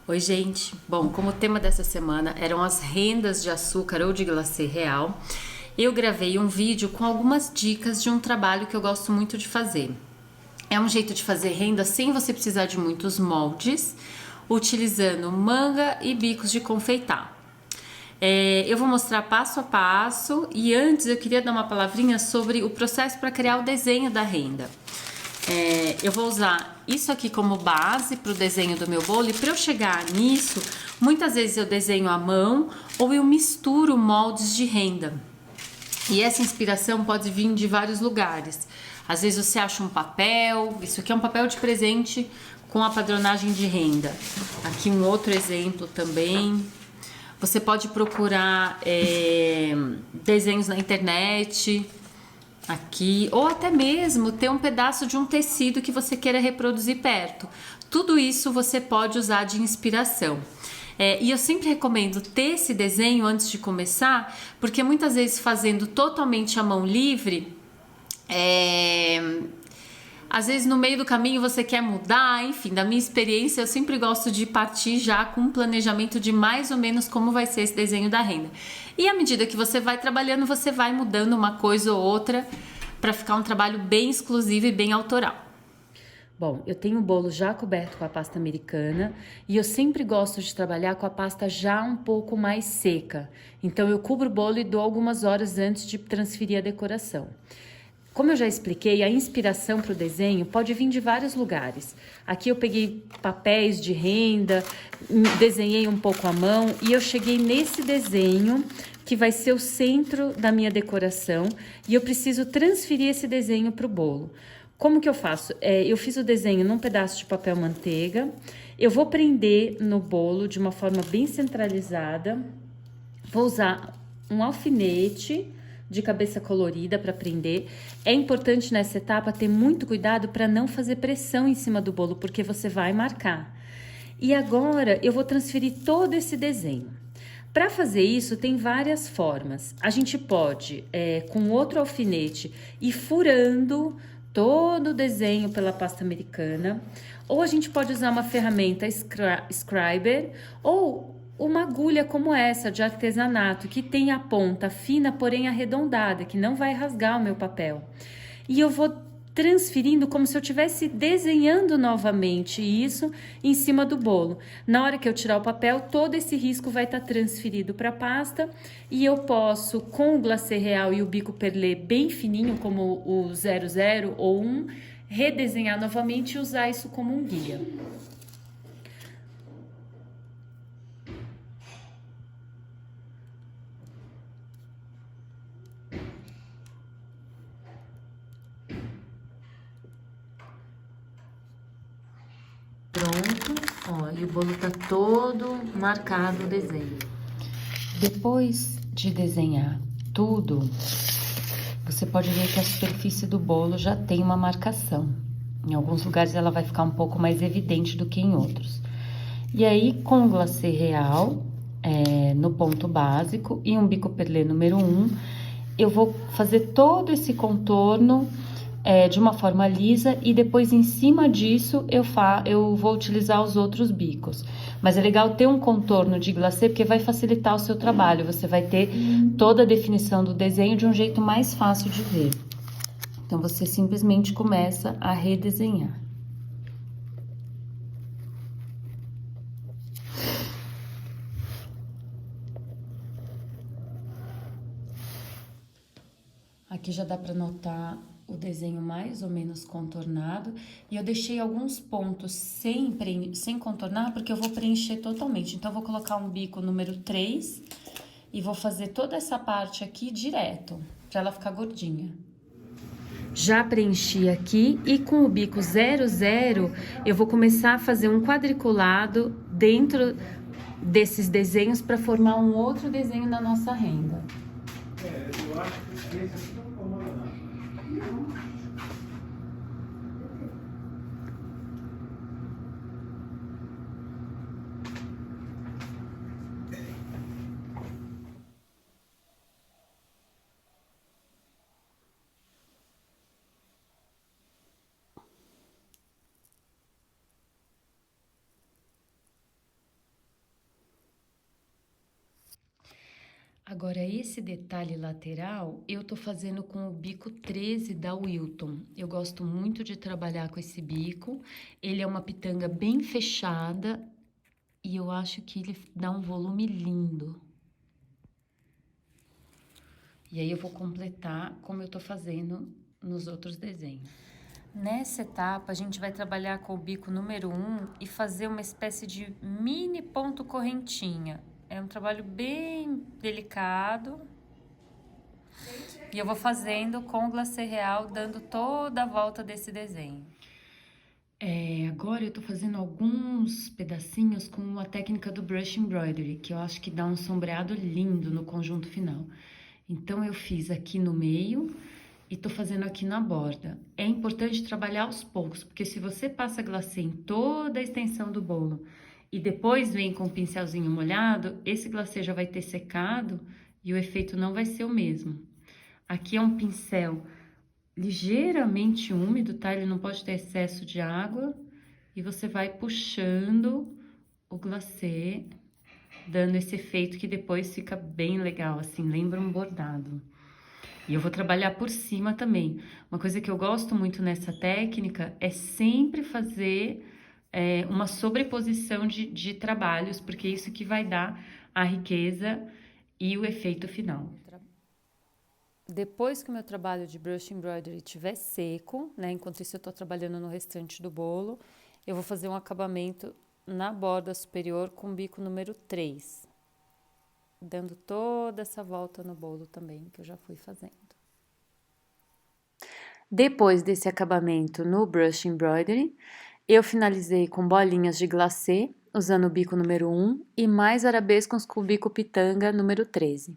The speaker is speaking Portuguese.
Oi, gente. Bom, como o tema dessa semana eram as rendas de açúcar ou de glacê real, eu gravei um vídeo com algumas dicas de um trabalho que eu gosto muito de fazer. É um jeito de fazer renda sem você precisar de muitos moldes, utilizando manga e bicos de confeitar. Eu vou mostrar passo a passo e antes eu queria dar uma palavrinha sobre o processo para criar o desenho da renda. Eu vou usar isso aqui como base para o desenho do meu bolo e para eu chegar nisso, muitas vezes eu desenho à mão ou eu misturo moldes de renda. E essa inspiração pode vir de vários lugares. Às vezes você acha um papel, isso aqui é um papel de presente com a padronagem de renda. Aqui um outro exemplo também. Você pode procurar desenhos na internet, aqui, ou até mesmo ter um pedaço de um tecido que você queira reproduzir perto. Tudo isso você pode usar de inspiração. E eu sempre recomendo ter esse desenho antes de começar, porque muitas vezes fazendo totalmente à mão livre, às vezes no meio do caminho você quer mudar, enfim, da minha experiência eu sempre gosto de partir já com um planejamento de mais ou menos como vai ser esse desenho da renda. E à medida que você vai trabalhando, você vai mudando uma coisa ou outra para ficar um trabalho bem exclusivo e bem autoral. Bom, eu tenho o bolo já coberto com a pasta americana e eu sempre gosto de trabalhar com a pasta já um pouco mais seca. Então eu cubro o bolo e dou algumas horas antes de transferir a decoração. Como eu já expliquei, a inspiração para o desenho pode vir de vários lugares. Aqui eu peguei papéis de renda, desenhei um pouco à mão e eu cheguei nesse desenho que vai ser o centro da minha decoração e eu preciso transferir esse desenho para o bolo. Como que eu faço? Eu fiz o desenho num pedaço de papel manteiga, eu vou prender no bolo de uma forma bem centralizada, vou usar um alfinete de cabeça colorida para prender. É importante nessa etapa ter muito cuidado para não fazer pressão em cima do bolo, porque você vai marcar. E agora eu vou transferir todo esse desenho. Para fazer isso, tem várias formas. A gente pode, com outro alfinete, ir furando todo o desenho pela pasta americana, ou a gente pode usar uma ferramenta Scriber, ou uma agulha como essa de artesanato, que tem a ponta fina, porém arredondada, que não vai rasgar o meu papel. E eu vou transferindo como se eu estivesse desenhando novamente isso em cima do bolo. Na hora que eu tirar o papel, todo esse risco vai estar transferido para a pasta e eu posso, com o glacê real e o bico perlé bem fininho, como o 00 ou 1, redesenhar novamente e usar isso como um guia. Pronto, ó, e o bolo tá todo marcado o desenho. Depois de desenhar tudo, você pode ver que a superfície do bolo já tem uma marcação. Em alguns lugares ela vai ficar um pouco mais evidente do que em outros. E aí, com o glacê real, no ponto básico e um bico perlé número 1, eu vou fazer todo esse contorno de uma forma lisa e depois em cima disso eu vou utilizar os outros bicos. Mas é legal ter um contorno de glacê porque vai facilitar o seu trabalho, você vai ter toda a definição do desenho de um jeito mais fácil de ver. Então você simplesmente começa a redesenhar. Aqui já dá para notar o desenho mais ou menos contornado e eu deixei alguns pontos sem contornar porque eu vou preencher totalmente. Então eu vou colocar um bico número 3 e vou fazer toda essa parte aqui direto, para ela ficar gordinha. Já preenchi aqui e com o bico 00 eu vou começar a fazer um quadriculado dentro desses desenhos para formar um outro desenho na nossa renda. Eu acho que esse não incomoda nada. Agora, esse detalhe lateral, eu tô fazendo com o bico 13 da Wilton. Eu gosto muito de trabalhar com esse bico. Ele é uma pitanga bem fechada e eu acho que ele dá um volume lindo. E aí eu vou completar como eu tô fazendo nos outros desenhos. Nessa etapa, a gente vai trabalhar com o bico número 1 e fazer uma espécie de mini ponto correntinha. É um trabalho bem delicado. E eu vou fazendo com o glacê real, dando toda a volta desse desenho. Agora eu tô fazendo alguns pedacinhos com a técnica do brush embroidery, que eu acho que dá um sombreado lindo no conjunto final. Então eu fiz aqui no meio e tô fazendo aqui na borda. É importante trabalhar aos poucos, porque se você passa glacê em toda a extensão do bolo e depois vem com o pincelzinho molhado, esse glacê já vai ter secado e o efeito não vai ser o mesmo. Aqui é um pincel ligeiramente úmido, tá? Ele não pode ter excesso de água. E você vai puxando o glacê, dando esse efeito que depois fica bem legal, assim, lembra um bordado. E eu vou trabalhar por cima também. Uma coisa que eu gosto muito nessa técnica é sempre fazer uma sobreposição de trabalhos, porque é isso que vai dar a riqueza e o efeito final. Depois que o meu trabalho de brush embroidery estiver seco, né, enquanto isso eu tô trabalhando no restante do bolo, eu vou fazer um acabamento na borda superior com o bico número 3, dando toda essa volta no bolo também, que eu já fui fazendo. Depois desse acabamento no brush embroidery, eu finalizei com bolinhas de glacê, usando o bico número 1 e mais arabescos com o bico pitanga número 13.